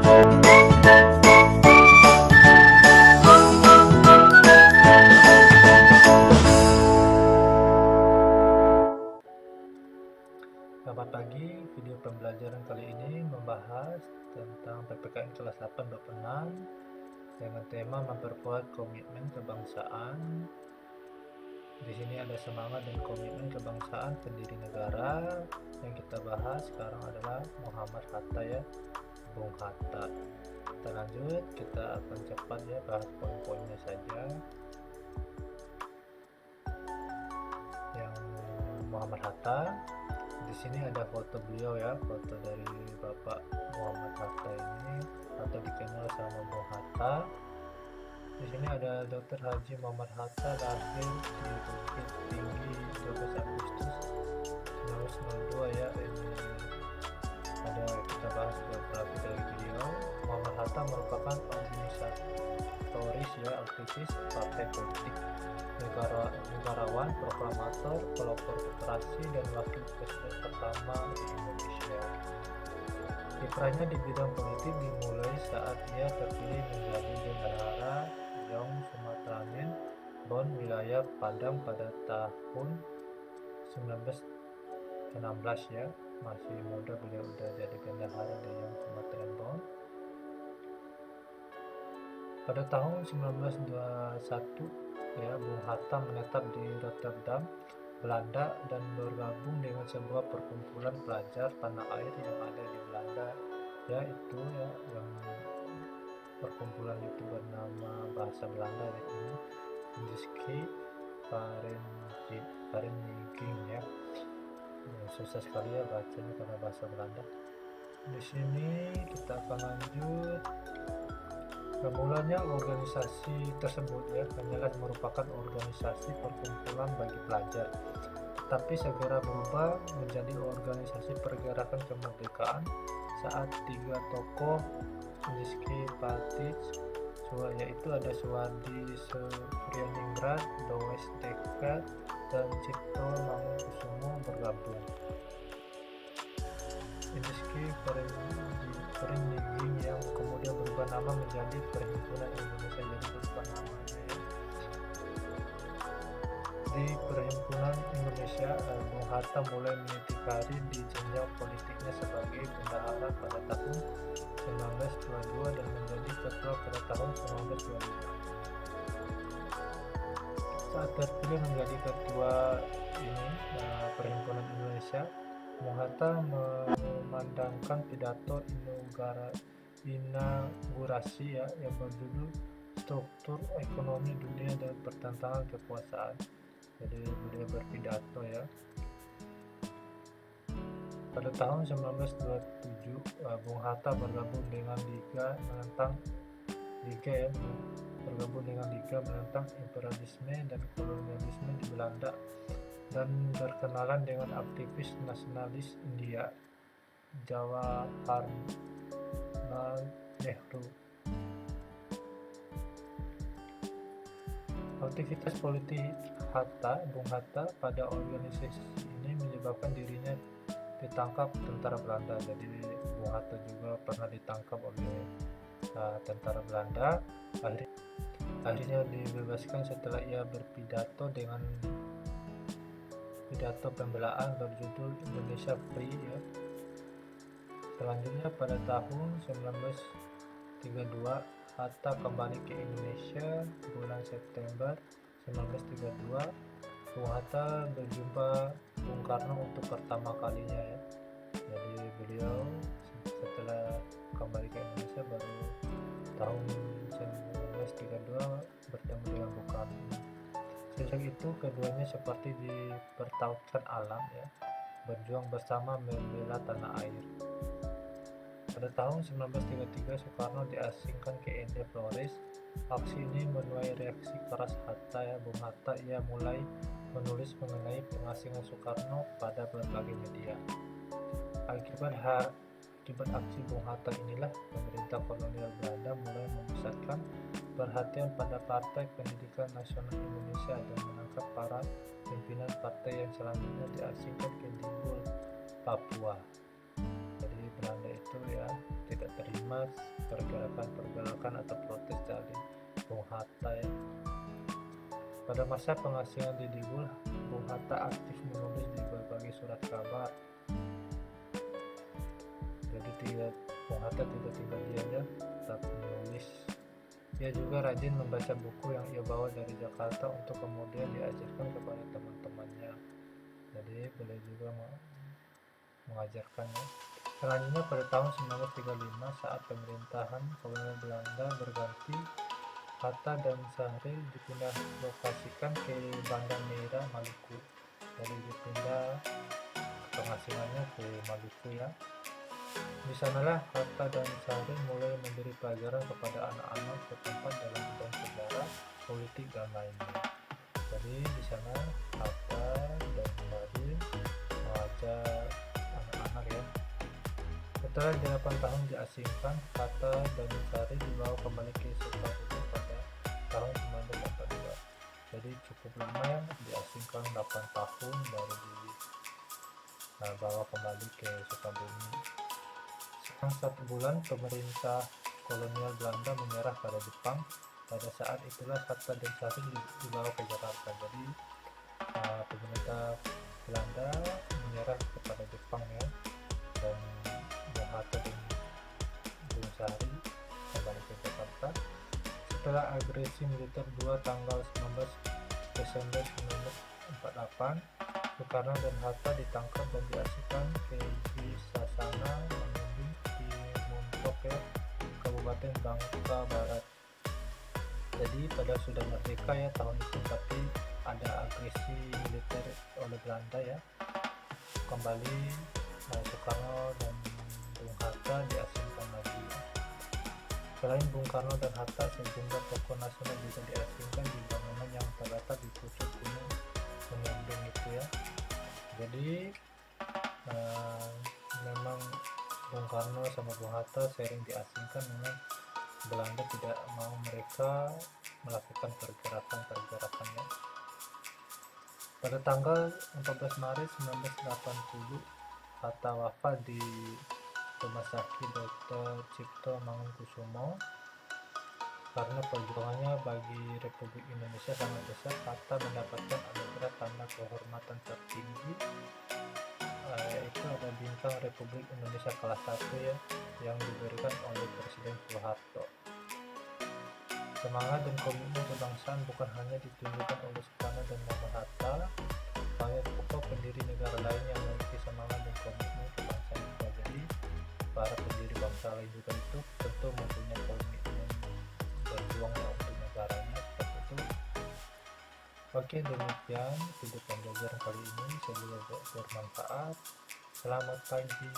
Selamat pagi, video pembelajaran kali ini membahas tentang PPKN kelas 8 bab 6 dengan tema memperkuat komitmen kebangsaan. Di sini ada semangat dan komitmen kebangsaan pendiri negara. Yang kita bahas sekarang adalah Muhammad Hatta ya, Bung Hatta. Kita lanjut, kita akan cepat ya bahas poin-poinnya saja. Yang Muhammad Hatta, di sini ada foto beliau ya, foto dari Bapak Muhammad Hatta ini, atau dikenal sama Bung Hatta. Di sini ada Dr. Haji Muhammad Hatta, lahir di Bukit Tinggi 12 Agustus 1902 ya. Ini ada kita bahas biografi dari beliau. Muhammad Hatta merupakan organisatoris ya, aktivis partai politik, negarawan, proklamator, pelopor literasi, dan wakil presiden pertama di Indonesia. Kiprahnya di bidang politik dimulai saat ia terpilih menjadi bendahara Yong Sumatranen Bon wilayah Padang pada tahun 1916 ya. Masih muda beliau udah jadi bendahara di Yong Sumatranen Bon. Pada tahun 1921 ya, Bung Hatta menetap di Rotterdam, Belanda, dan bergabung dengan sebuah perkumpulan pelajar tanah air yang ada di Belanda ya, itu ya, yang perkumpulan itu bernama bahasa Belanda ya, ini Indiski Vereniging ya. Susah sekali ya bacanya karena bahasa Belanda. Di sini kita akan lanjut. Mulanya organisasi tersebut ya hanyalah merupakan organisasi perkumpulan bagi pelajar, tapi segera berubah menjadi organisasi pergerakan kemerdekaan saat tiga tokoh Niskipatic, yaitu ada Suwardi Suryadiningrat, Dowes Dekker, dan Cipto Mangunkusumo bergabung. Indiski Vereniging yang kemudian berubah nama menjadi Perhimpunan Indonesia, jadi berubah namanya ya. Di Perhimpunan Indonesia, Bung Hatta mulai meniti karir di jenjang politiknya sebagai bendahara pada tahun 1922 dan menjadi ketua pada tahun 1925. Saat terpilih menjadi ketua ini Perhimpunan Indonesia, Bung Hatta memandangkan pidato inaugurasi ya, yang berjudul Struktur Ekonomi Dunia dan Pertentangan Kekuasaan. Jadi beliau berpidato ya. Pada tahun 1927 Bung Hatta bergabung dengan Liga menentang imperialisme dan kolonialisme di Belanda, dan berkenalan dengan aktivis nasionalis India Jawaharlal Nehru. Aktivitas politik Bung Hatta pada organisasi ini menyebabkan dirinya ditangkap tentara Belanda. Jadi Bung Hatta juga pernah ditangkap oleh tentara Belanda. Akhirnya dibebaskan setelah ia berpidato dengan pidato pembelaan berjudul Indonesia Free ya. Selanjutnya pada tahun 1932 Hatta kembali ke Indonesia. Bulan September 1932 Bung Hatta berjumpa Bung Karno untuk pertama kalinya ya. Jadi beliau setelah kembali ke Indonesia baru tahun 1932 bertemu dengan Bung Karno. Sejak itu keduanya seperti dipertautkan alam ya, berjuang bersama membela tanah air. Pada tahun 1933 Soekarno diasingkan ke Ende Flores. Aksi ini menuai reaksi keras Hatta ya. Bung Hatta ia mulai menulis mengenai pengasingan Soekarno pada berbagai media. Akibat aksi Bung Hatta inilah pemerintah kolonial Belanda mulai memusatkan perhatian pada Partai Pendidikan Nasional Indonesia dan menangkap para pimpinan partai yang selanjutnya diasingkan ke Dimbul, Papua. Jadi Belanda itu ya tidak terima pergerakan atau protes dari Bung Hatta ya. Pada masa pengasingan di Dibul, Bung Hatta aktif menulis di berbagai surat kabar. Jadi Bung Hatta tidak tinggal diam ya, tetap menulis. Ia juga rajin membaca buku yang ia bawa dari Jakarta untuk kemudian diajarkan kepada teman-temannya. Jadi boleh juga mengajarkannya. Selanjutnya pada tahun 1935 saat pemerintahan kolonial Belanda berganti, Hatta dan Sahril dipindah lokasikan ke Banda Neira, Maluku. Jadi dipindah pengasingannya ke Maluku ya. Di sanalah Hatta dan Sahril mulai memberi pelajaran kepada anak-anak setempat dalam bidang sejarah, politik, dan lainnya. Jadi di sana Hatta dan Sahril mengajar anak-anak ya. Setelah 8 tahun diasingkan, Hatta dan Sahril dibawa kembali ke Sukabumi pada tahun 1942. Jadi cukup lama ya, diasingkan 8 tahun baru dibawa kembali ke Sukabumi. Selang 1 bulan, pemerintah kolonial Belanda menyerah pada Jepang. Pada saat itulah Hatta dan Sahril dibawa ke Jakarta. Jadi pemerintah Belanda menyerah kepada Jepang ya, dan Bung Hatta dan Bung Sahril kembali ke Jakarta. Setelah agresi militer 2 tanggal 19 Desember 1948, Soekarno dan Hatta ditangkap dan diasingkan ke Wisasana Mangunjung di Muntok ya, Kabupaten Bangka Barat. Jadi pada sudah merdeka ya tahun itu, tapi ada agresi militer oleh Belanda ya. Kembali Soekarno dan Bung Hatta diasingkan lagi. Selain Bung Karno dan Hatta, sejumlah tokoh nasional juga diasingkan di bangunan yang terletak di pucuk gunung Senyambing itu ya. Jadi memang Bung Karno sama Bung Hatta sering diasingkan, memang Belanda tidak mau mereka melakukan pergerakan-pergerakannya. Pada tanggal 14 Maret 1980, Hatta wafat di Rumah Sakit Dr. Cipto Mangunkusumo. Karena perjuangannya bagi Republik Indonesia sangat besar, Hatta mendapatkan anugerah tanda kehormatan tertinggi, yaitu ada bintang Republik Indonesia kelas 1 ya, yang diberikan oleh Presiden Soeharto. Semangat dan komitmen kebangsaan bukan hanya ditunjukkan oleh Soekarno dan Muhammad Hatta, banyak tokoh pendiri negara lain yang memiliki semangat dan komitmen kebangsaan juga. Jadi para pendiri bangsa lain juga itu tentu mempunyai komitmen berjuangnya untuk negaranya seperti itu. Oke, demikian video pembelajaran kali ini, semoga bermanfaat. Selamat pagi.